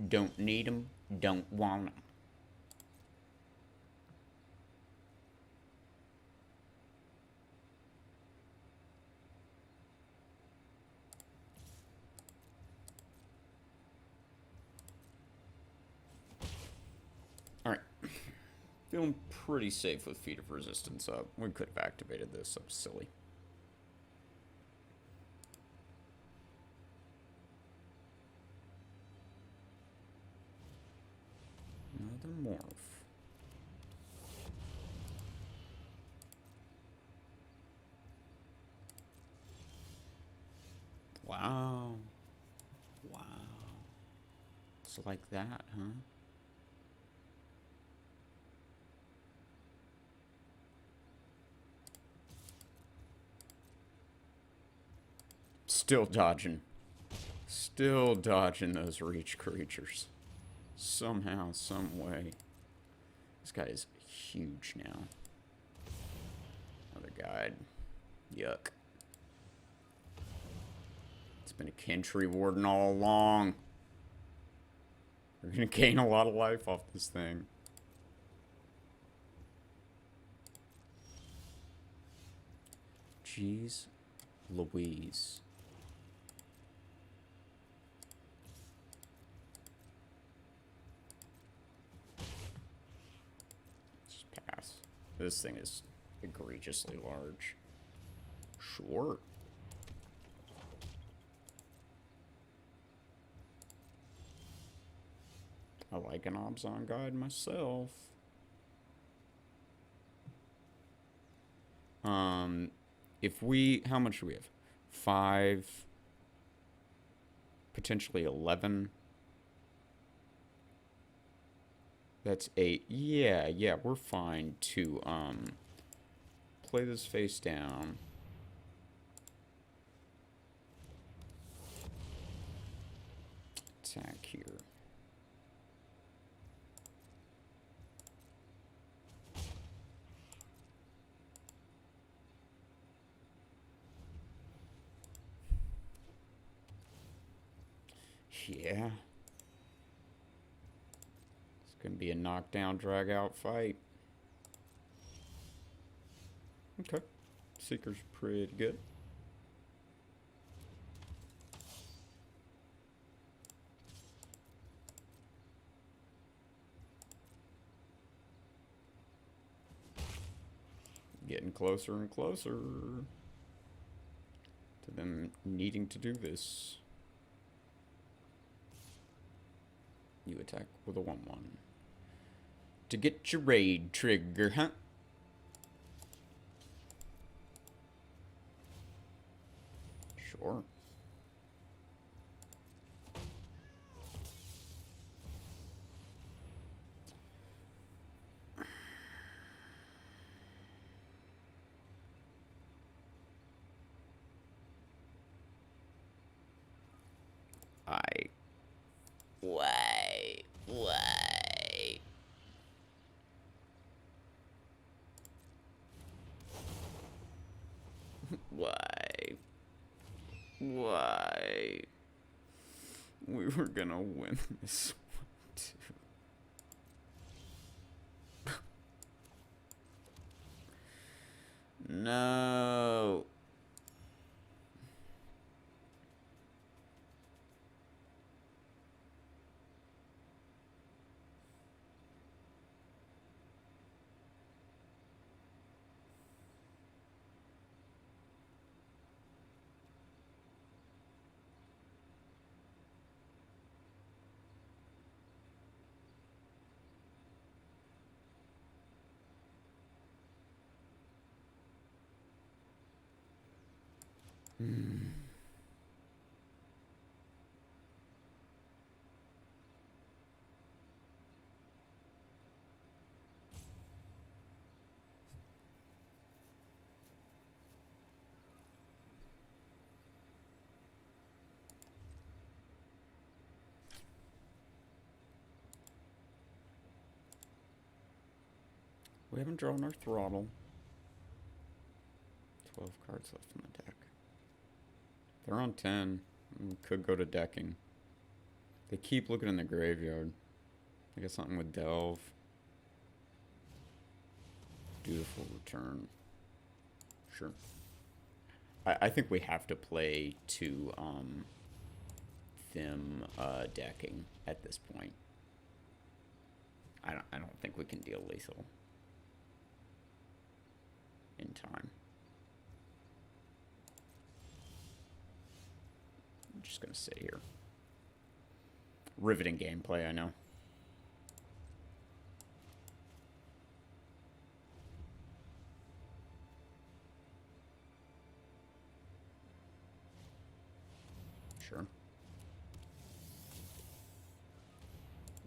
Don't need them. Don't want them. Alright. Feeling pretty safe with Feet of Resistance up. We could have activated this. So silly. Another morph. Wow. Wow. It's like that, huh? Still dodging. Still dodging those reach creatures. Somehow, some way. This guy is huge now. Another guide. Yuck. It's been a Kentry Warden all along. We're gonna gain a lot of life off this thing. Jeez Louise. Just pass. This thing is egregiously large. Sure. I like an Obzon guide myself. If we, how much do we have? 5, potentially 11. That's 8. Yeah, we're fine to, play this face down. Attack here. Yeah. It's gonna be a knockdown, drag out fight. Okay. Seeker's pretty good. Getting closer and closer to them needing to do this. You attack with a 1/1. To get your raid trigger, huh? Sure. Why? Why? We were gonna win this one, too. No. We haven't drawn our Throttle. 12 cards left in the deck. They're on 10. We could go to decking. They keep looking in the graveyard. I got something with Delve. Beautiful Return. Sure. I think we have to play to them decking at this point. I don't think we can deal lethal in time. I'm just gonna sit here. Riveting gameplay, I know. Sure.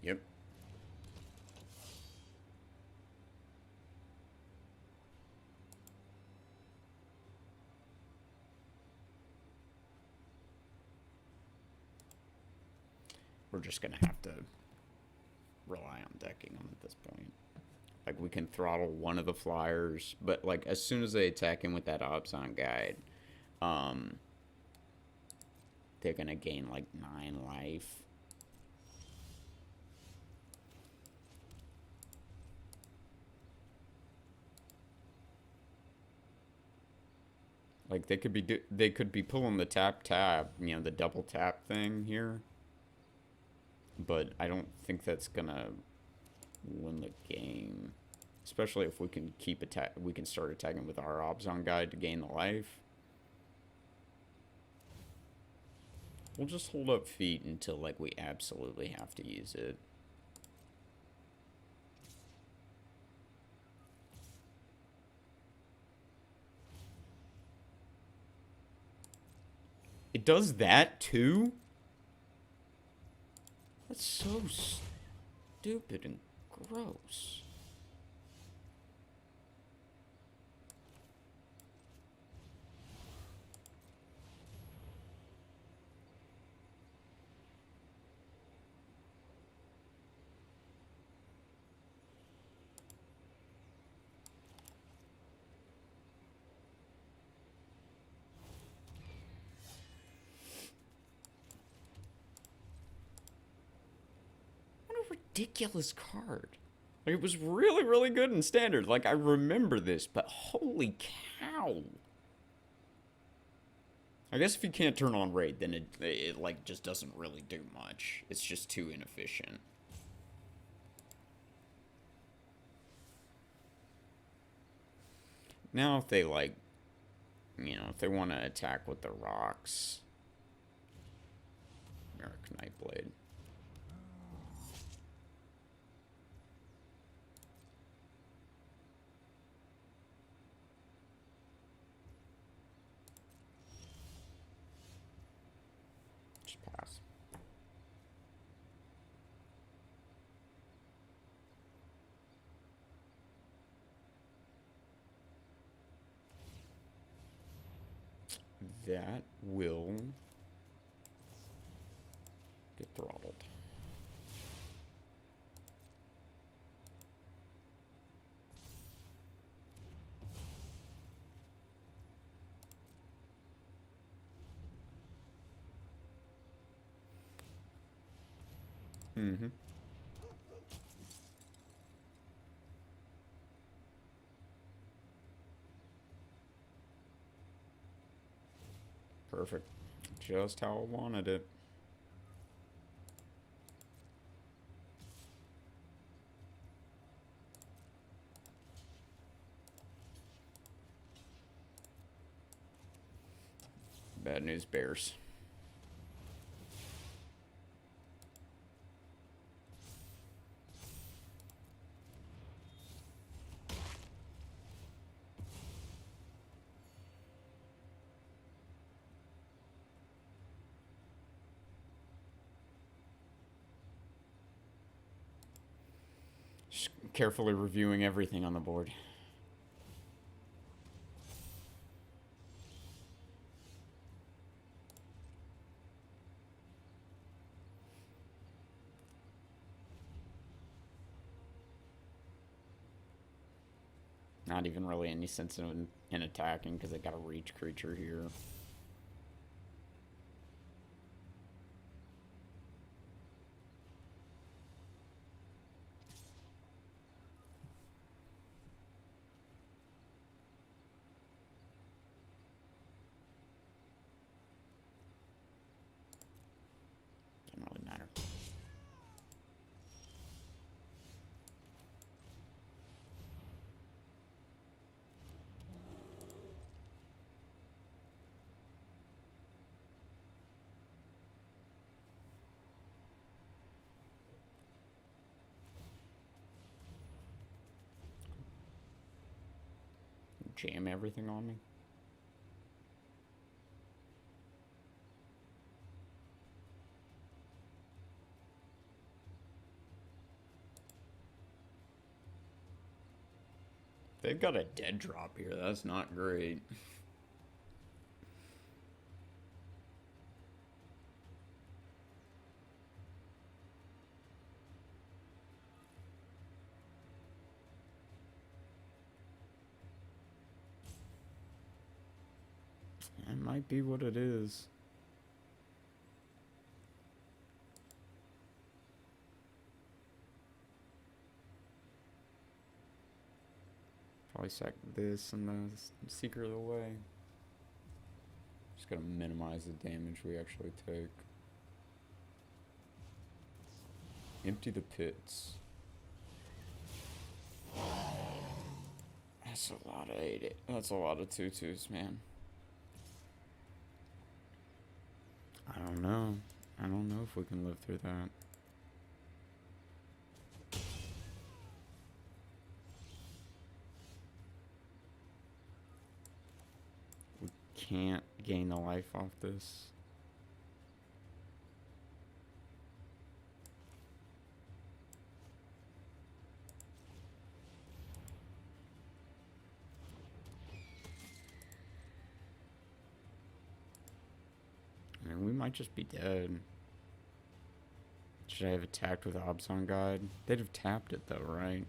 Yep. We're just gonna have to rely on decking them at this point. Like, we can throttle one of the flyers, but like as soon as they attack him with that Obson Guide, they're gonna gain like 9 life. Like, they could be pulling the tap, you know, the double tap thing here. But I don't think that's gonna win the game, especially if we can we can start attacking with our Obson Guide to gain the life. We'll just hold up feet until like we absolutely have to use it. It does that too? That's so stupid and gross. Ridiculous card. Like, it was really, really good in standard. Like, I remember this, but holy cow. I guess if you can't turn on raid, then it like just doesn't really do much. It's just too inefficient. Now if they like, you know, if they want to attack with the rocks, Merrick Nightblade. That will get throttled. Mm-hmm. Perfect. Just how I wanted it. Bad news bears. Just carefully reviewing everything on the board. Not even really any sense in attacking because they got a reach creature here. Doesn't really matter. Jam everything on me. They've got a dead drop here. That's not great. That might be what it is. Probably sack this and the Seeker of the Way. Just gotta minimize the damage we actually take. Empty the pits. That's a lot of 8. That's a lot of 2/2s, man. I don't know. I don't know if we can live through that. We can't gain the life off this. I mean, we might just be dead. Should I have attacked with Obson Guide? They'd have tapped it though, right?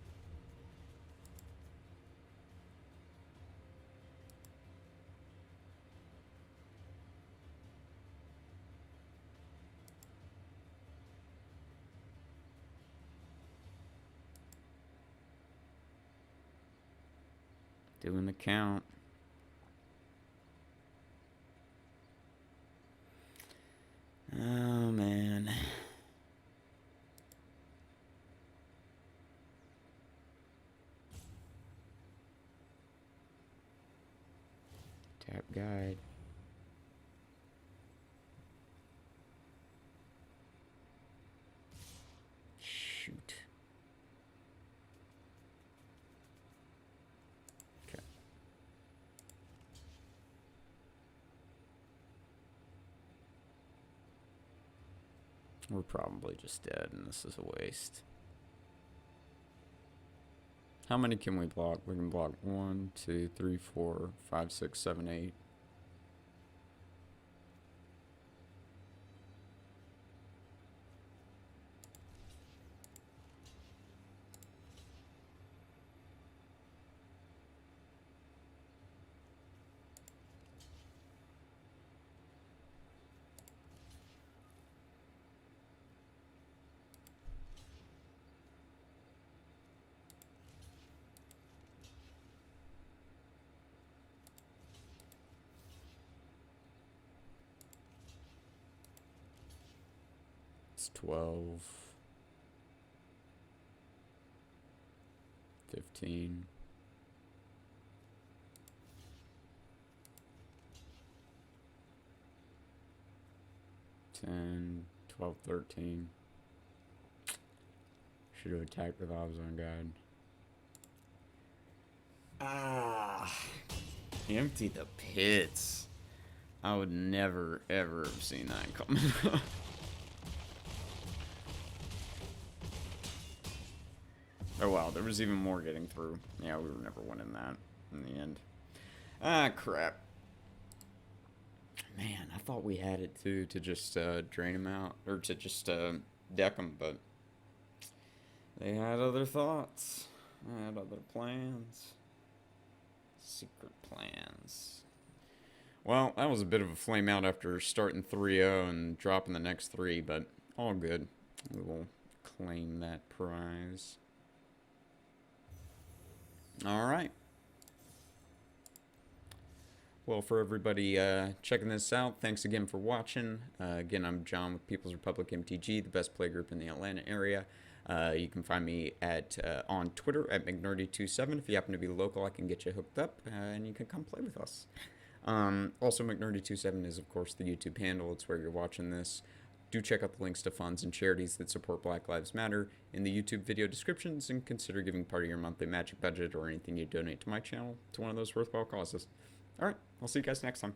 Doing the count. Oh, man. Tap guide. Shoot. Okay. We're probably just dead, and this is a waste. How many can we block? We can block 1, 2, 3, 4, 5, 6, 7, 8. It's 12, 15, 10, 12, 13. Should have attacked with Obson Guide. Ah, empty the pits. I would never, ever have seen that coming. Oh wow, there was even more getting through. Yeah, we were never winning that in the end. Ah, crap. Man, I thought we had it too to just drain him out, or to just deck him, but they had other thoughts. They had other plans. Secret plans. Well, that was a bit of a flame out after starting 3-0 and dropping the next 3, but all good. We will claim that prize. Alright. Well, for everybody checking this out, thanks again for watching. Again, I'm John with People's Republic MTG, the best play group in the Atlanta area. You can find me at on Twitter at McNerdy27. If you happen to be local, I can get you hooked up, and you can come play with us. Also, McNerdy27 is, of course, the YouTube handle. It's where you're watching this. Do check out the links to funds and charities that support Black Lives Matter in the YouTube video descriptions, and consider giving part of your monthly Magic budget or anything you donate to my channel to one of those worthwhile causes. All right, I'll see you guys next time.